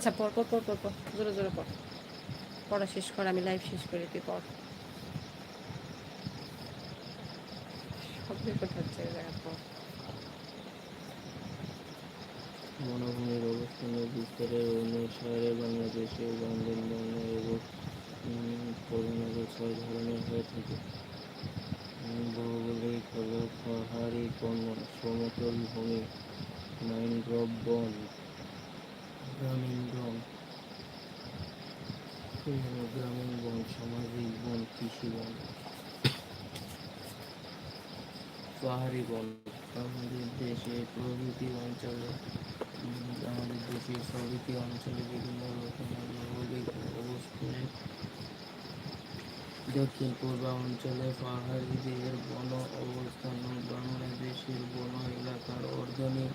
আচ্ছা পড় পড় পড় পড় পড়, জোরে জোরে পড়, পড়া শেষ কর, আমি লাইভ শেষ করি, তুই পড়। সব রেকর্ড হচ্ছে, পড়। বনভূমির অবস্থান ও বিস্তারের অনুসারে বাংলাদেশে বান্দরবন এবং প্রধানত 6 ধরনের হয়ে থাকে। ভৌগোলিক হলো পাহাড়ি বন, সমতল ভূমি, ম্যানগ্রোভ বন, গ্রামীণ বন, সামাজিক বন, কৃষি বন। পাহাড়ি বন আমাদের দেশে প্রভৃতি অঞ্চলে বিভিন্ন রকমের ভৌগোলিক অবস্থানে দক্ষিণ পূর্বাঞ্চলে পাহাড়িদের বন অবস্থান বাংলাদেশের বন এলাকার অর্ধেক